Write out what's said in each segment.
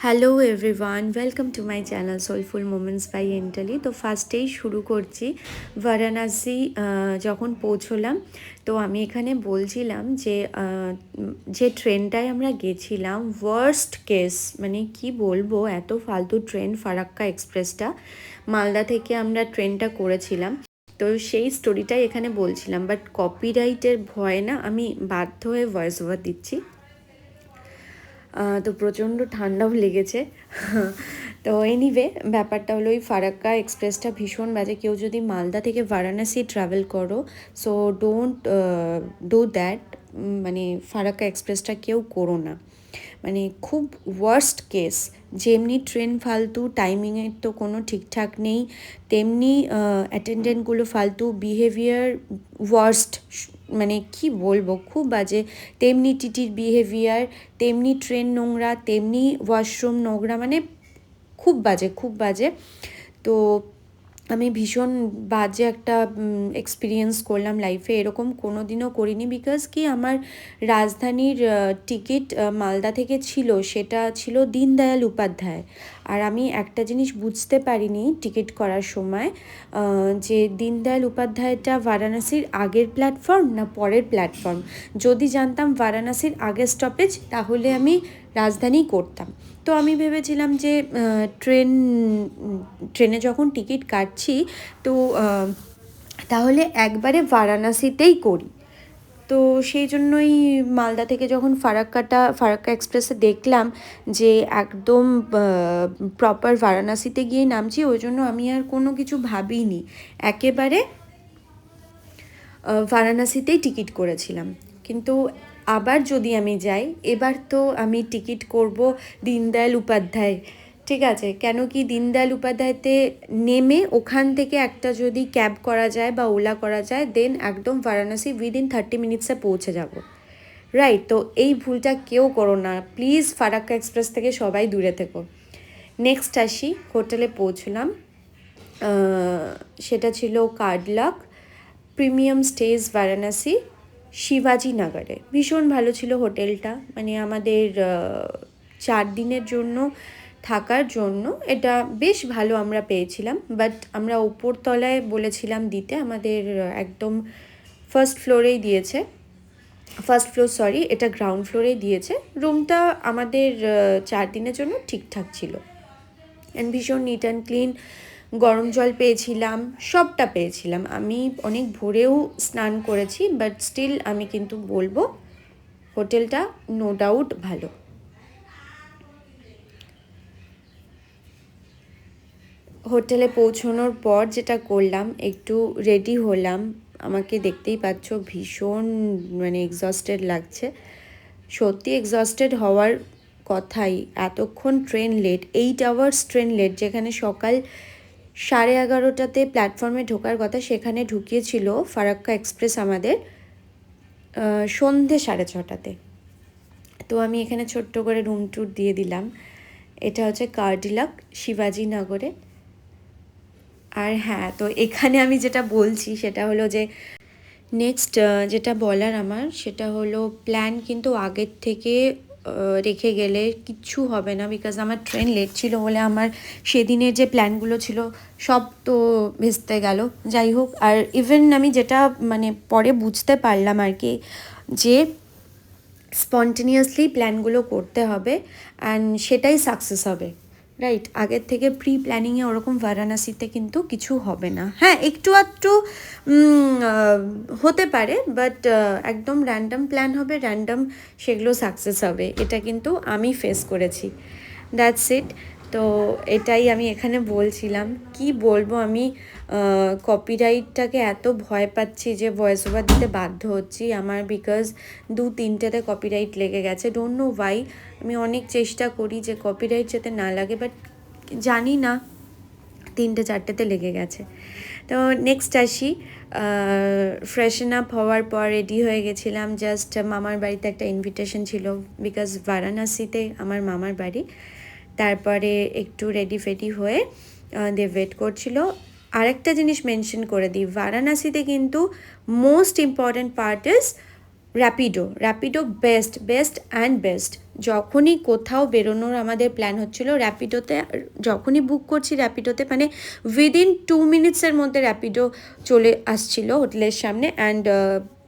Hello everyone, welcome to my channel soulful moments by Entali. তো ফার্স্টেই শুরু করছি বারাণসী যখন পৌঁছলাম। তো আমি এখানে বলছিলাম যে যে ট্রেনটায় আমরা গেছিলাম, ওয়ার্স্ট কেস, মানে কি বলবো, এত ফালতু ট্রেন ফারাক্কা এক্সপ্রেসটা। মালদা থেকে আমরা ট্রেনটা করেছিলাম, তো সেই স্টোরিটাই এখানে বলছিলাম, বাট কপিরাইটের ভয়ে না আমি বাধ্য হয়ে ভয়েস ওভার দিচ্ছি। তো প্রচণ্ড ঠান্ডাও লেগেছে। তো এনিওয়ে, ব্যাপারটা হলো ওই ফারাক্কা এক্সপ্রেসটা ভীষণ বাজে। কেউ যদি মালদা থেকে বারাণসী ট্রাভেল করো, সো ডোন্ট ডু দ্যাট। মানে ফারাক্কা এক্সপ্রেসটা কেউ করো না, মানে খুব ওয়ার্স্ট কেস। যেমনি ট্রেন ফালতু, টাইমিংয়ের তো কোনো ঠিকঠাক নেই, তেমনি অ্যাটেন্ডেন্টগুলো ফালতু, বিহেভিয়ার ওয়ার্স্ট, মানে কি বলবো, খুব বাজে। তেমনি টিটির বিহেভিয়ার, তেমনি ট্রেন নোংরা, তেমনি ওয়াশরুম নোংরা, মানে খুব বাজে, খুব বাজে। তো আমি ভীষণ বাজে একটা এক্সপিরিয়েন্স করলাম লাইফে, এরকম কোনো দিনও করিনি। বিকজ কি, আমার রাজধানীর টিকিট মালদা থেকে ছিল, সেটা ছিল দীনদয়াল উপাধ্যায়। আর আমি একটা জিনিস বুঝতে পারিনি টিকিট করার সময়, যে দীনদয়াল উপাধ্যায়টা বারাণসীর আগের প্ল্যাটফর্ম না পরের প্ল্যাটফর্ম। যদি জানতাম বারাণসীর আগের স্টপেজ, তাহলে আমি রাজধানী করতাম। তো আমি ভেবেছিলাম যে ট্রেনে যখন টিকিট কাটছি, তো তাহলে একবারে বারাণসীতেই করি। তো সেই জন্যই মালদা থেকে যখন ফারাক্কা এক্সপ্রেসে দেখলাম যে একদম প্রপার বারাণসীতে গিয়ে নামছি, ওই জন্য আমি আর কোনো কিছু ভাবিনি, একেবারে বারাণসীতেই টিকিট করেছিলাম। কিন্তু আবার যদি আমি যাই, এবার তো আমি টিকিট করব দীনদয়াল উপাধ্যায়। ঠিক আছে, কেন কি, দীনদয়াল উপাধ্যায়তে নেমে ওখান থেকে একটা যদি ক্যাব করা যায় বা ওলা করা যায়, দেন একদম বারাণসী উইদিন 30 মিনিটসে পৌঁছে যাব। রাইট, তো এই ভুলটা কেউ করো না প্লিজ, ফারাক্কা এক্সপ্রেস থেকে সবাই দূরে থেকো। নেক্সট আসি, হোটেলে পৌঁছলাম। সেটা ছিল কার্ডলাক প্রিমিয়াম স্টেজ বারাণসী, শিবাজি নগরে। ভীষণ ভালো ছিল হোটেলটা, মানে আমাদের 4 দিনের জন্য থাকার জন্য এটা বেশ ভালো আমরা পেয়েছিলাম। বাট আমরা ওপর তলায় বলেছিলাম দিতে, আমাদের একদম ফার্স্ট ফ্লোরেই দিয়েছে। ফার্স্ট ফ্লোর, সরি, এটা গ্রাউন্ড ফ্লোরেই দিয়েছে। রুমটা আমাদের 4 দিনের জন্য ঠিকঠাক ছিল, অ্যান্ড ভীষণ নিট অ্যান্ড ক্লিন। গরম জল পেয়েছিলাম, সবটা পেয়েছিলাম। আমি অনেক ভোরেও স্নান করেছি, বাট স্টিল আমি কিন্তু বলবো হোটেলটা নো ডাউট ভালো। হোটেলে পৌঁছানোর পর যেটা করলাম, একটু রেডি হলাম। আমাকে দেখতেই পাচ্ছ, ভীষণ মানে এক্সস্টেড লাগছে। সত্যি এক্সস্টেড হওয়ার কথাই, এতক্ষণ train late, 8 hours train late. যেখানে সকাল 11:30টাতে প্ল্যাটফর্মে ঢোকার কথা, সেখানে ঢুকিয়েছিল ফারাক্কা এক্সপ্রেস আমাদের সন্ধে 6:30টাতে। তো আমি এখানে ছোট্ট করে রুম ট্যুর দিয়ে দিলাম। এটা হচ্ছে কার্ডিলাক শিবাজি নগরে। আর হ্যাঁ, তো এখানে আমি যেটা বলছি সেটা হলো যে নেক্সট যেটা বলার আমার, সেটা হলো প্ল্যান কিন্তু আগের থেকে রেখে গেলে কিচ্ছু হবে না। বিকজ আমার ট্রেন লেট ছিল বলে আমার সেদিনের যে প্ল্যানগুলো ছিল সব তো ভেস্তে গেল। যাই হোক, আর ইভেন আমি যেটা মানে পরে বুঝতে পারলাম আর কি, যে স্পন্টেনিয়াসলি প্ল্যানগুলো করতে হবে, অ্যান্ড সেটাই সাকসেস হবে। রাইট, আগের থেকে প্রি প্ল্যানিংয়ে ওরকম বারাণসীতে কিন্তু কিছু হবে না। হ্যাঁ, একটু আধটু হতে পারে, বাট একদম র্যান্ডম প্ল্যান হবে, র্যান্ডম সেগুলো সাকসেস হবে, এটা কিন্তু আমি ফেস করেছি। That's it. তো এটাই আমি এখানে বলছিলাম। কি বলবো, আমি কপিরাইটটাকে এত ভয় পাচ্ছি যে ভয়েস ওভার দিতে বাধ্য হচ্ছি আমার, বিকজ 2-3টেতে কপিরাইট লেগে গেছে। Don't know Y. আমি অনেক চেষ্টা করি যে কপিরাইট যাতে না লাগে, বাট জানি না, 3-4টেতে লেগে গেছে। তো নেক্সট আসি, ফ্রেশন আপ হওয়ার পর রেডি হয়ে গেছিলাম। জাস্ট মামার বাড়িতে একটা ইনভিটেশন ছিল, বিকজ বারাণসীতে আমার মামার বাড়ি। তারপরে একটু রেডি ফেডি হয়ে দিয়ে ওয়েট করছিল। আরেকটা জিনিস মেনশন করে দিই, বারাণসীতে কিন্তু most important part is Rapido best best and best. যখনই কোথাও বেরোনোর আমাদের প্ল্যান হচ্ছিল, র্যাপিডোতে যখনই বুক করছি র্যাপিডোতে, মানে উইদিন 2 মিনিটসের মধ্যে র্যাপিডো চলে আসছিল হোটেলের সামনে। অ্যান্ড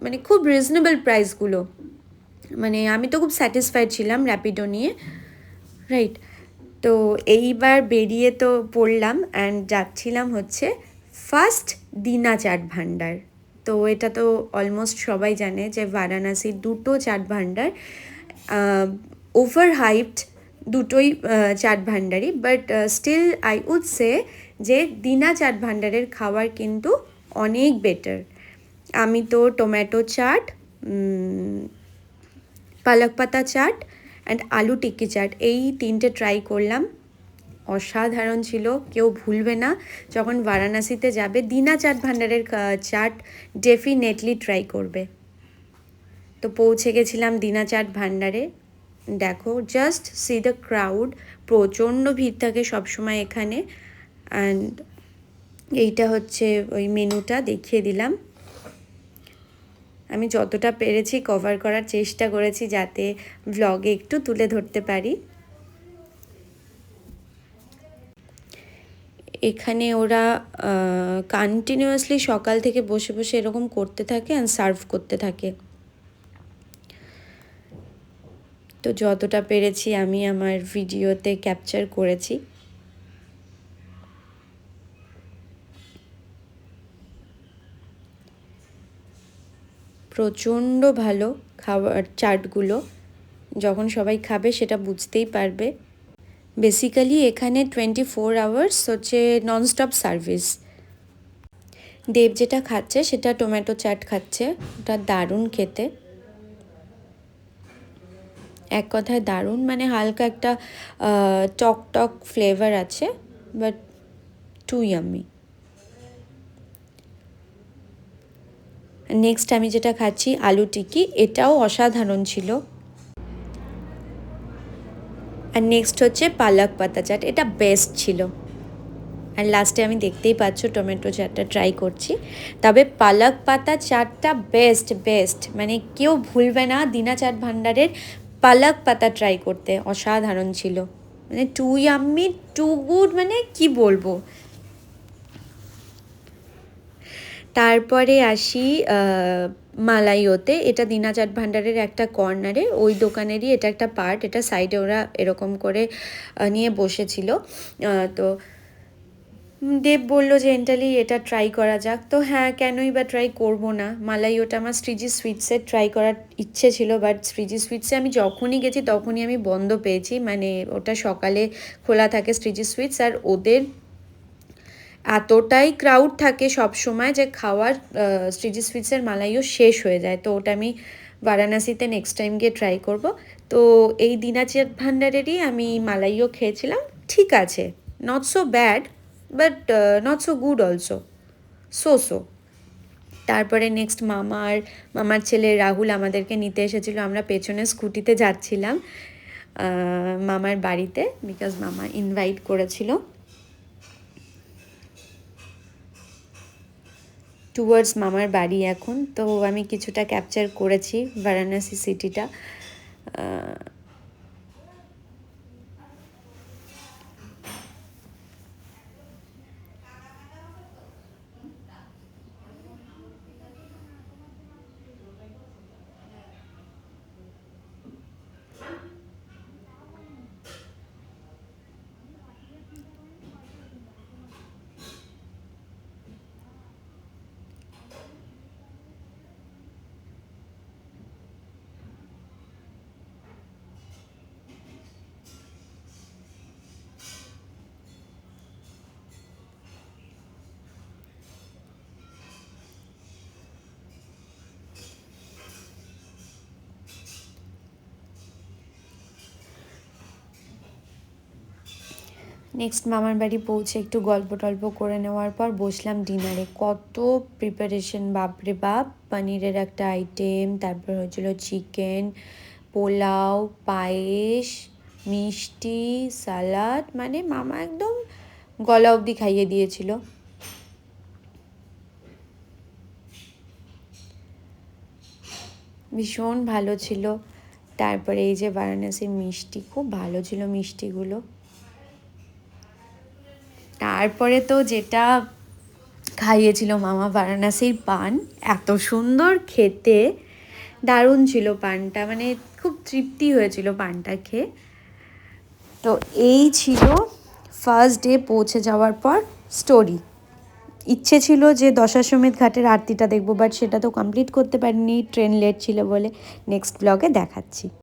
মানে খুব রিজনেবল প্রাইসগুলো, মানে আমি তো খুব স্যাটিসফাইড ছিলাম র্যাপিডো নিয়ে, রাইট। তো এইবার বেরিয়ে তো পড়লাম অ্যান্ড যাচ্ছিলাম হচ্ছে ফার্স্ট দীনা চাট ভান্ডার। তো এটা তো অলমোস্ট সবাই জানে যে বারাণসীর দুটো চাট ভান্ডার ওভার হাইপড, দুটোই চাট ভান্ডারই, but still I would say যে দীনা চাট ভান্ডারের খাবার কিন্তু অনেক বেটার। আমি তো টমেটো চাট, পালক পাতা চাট অ্যান্ড আলু টিক্কি চাট এই তিনটে ট্রাই করলাম, অসাধারণ ছিল। কেউ ভুলবে না যখন বারাণসীতে যাবে, দীনা চাট ভান্ডারের চাট ডেফিনেটলি ট্রাই করবে। তো পৌঁছে গেছিলাম দীনা চাট ভান্ডারে। দেখো জাস্ট সি দ্য ক্রাউড, প্রচণ্ড ভিড় থাকে সবসময় এখানে। অ্যান্ড এইটা হচ্ছে ওই মেনুটা দেখিয়ে দিলাম। আমি যতটা পেরেছি কভার করার চেষ্টা করেছি যাতে ভ্লগে একটু তুলে ধরতে পারি। এখানে ওরা কন্টিনিউয়াসলি সকাল থেকে বসে বসে এরকম করতে থাকে অ্যান্ড সার্ভ করতে থাকে। তো যতটা পেরেছি আমি আমার ভিডিওতে ক্যাপচার করেছি। প্রচণ্ড ভালো খাবার চাটগুলো, যখন সবাই খাবে সেটা বুঝতেই পারবে। বেসিক্যালি এখানে 24 আওয়ার্স হচ্ছে ননস্টপ সার্ভিস। দেব যেটা খাচ্ছে সেটা টমেটো চাট খাচ্ছে, ওটা দারুণ খেতে, এক কথায় দারুণ। মানে হালকা একটা টক টক ফ্লেভার আছে, বাট টু ইয়াম্মি। নেক্সট আমি যেটা খাচ্ছি আলু টিক্কি, এটাও অসাধারণ ছিল। আর নেক্সট হচ্ছে পালক পাতা চাট, এটা বেস্ট ছিল। আর লাস্টে আমি দেখতেই পাচ্ছ টমেটো চাটটা ট্রাই করছি। তবে পালক পাতা চাটটা বেস্ট বেস্ট, মানে কেউ ভুলবে না দীনা চাট ভান্ডারের পালক পাতা ট্রাই করতে, অসাধারণ ছিল। মানে টু ইয়াম্মি, টু গুড, মানে কি বলবো। তারপরে আসি মালাইওতে। এটা দীনা চাট ভান্ডারের একটা কর্নারে, ওই দোকানেরই এটা একটা পার্ট। এটা সাইডে ওরা এরকম করে নিয়ে বসেছিল। তো দেব বলল যে এন্টালি এটা ট্রাই করা যাক। তো হ্যাঁ, কেনই বা ট্রাই করবো না। মালাইওটা আমার শ্রীজি সুইটসের ট্রাই করার ইচ্ছে ছিল, বাট শ্রীজি সুইটসে আমি যখনই গেছি তখনই আমি বন্ধ পেয়েছি। মানে ওটা সকালে খোলা থাকে শ্রীজি সুইটস, আর ওদের এতটাই ক্রাউড থাকে সব সময় যে খাওয়ার শ্রীজি সুইটসের মালাইও শেষ হয়ে যায়। তো ওটা আমি বারাণসীতে নেক্সট টাইম গিয়ে ট্রাই করব। তো এই দীনা চাট ভান্ডারেরই আমি মালাইও খেয়েছিলাম, ঠিক আছে, not so bad, but not so good also, so. তারপরে নেক্সট মামার ছেলে রাহুল আমাদেরকে নিতে এসেছিলো। আমরা পেছনে স্কুটিতে যাচ্ছিলাম মামার বাড়িতে, বিকজ মামা ইনভাইট করেছিল। টুয়ার্ডস মামার বাড়ি এখন। তো আমি কিছুটা ক্যাপচার করেছি বারাণসী সিটিটা। নেক্সট মামার বাড়ি পৌঁছে একটু গল্প টল্প করে নেওয়ার পর বসলাম ডিনারে। কত প্রিপারেশন, বাপরে বাপ। পনিরের একটা আইটেম, তারপর হচ্ছিলো চিকেন, পোলাও, পায়েস, মিষ্টি, সালাড, মানে মামা একদম গলা অবধি খাইয়ে দিয়েছিল। ভীষণ ভালো ছিল। তারপরে এই যে বারাণসীর মিষ্টি, খুব ভালো ছিল মিষ্টিগুলো। তারপরে তো যেটা খাইয়েছিল মামা, বারাণসীর পান, এত সুন্দর খেতে, দারুণ ছিল পানটা, মানে খুব তৃপ্তি হয়েছিল পানটা খেয়ে। তো এই ছিল ফার্স্ট ডে পৌঁছে যাওয়ার পর স্টোরি। ইচ্ছে ছিল যে দশাশ্বমেধ ঘাটের আরতিটা দেখবো, বাট সেটা তো কমপ্লিট করতে পারিনি, ট্রেন লেট ছিল বলে। নেক্সট ব্লগে দেখাচ্ছি।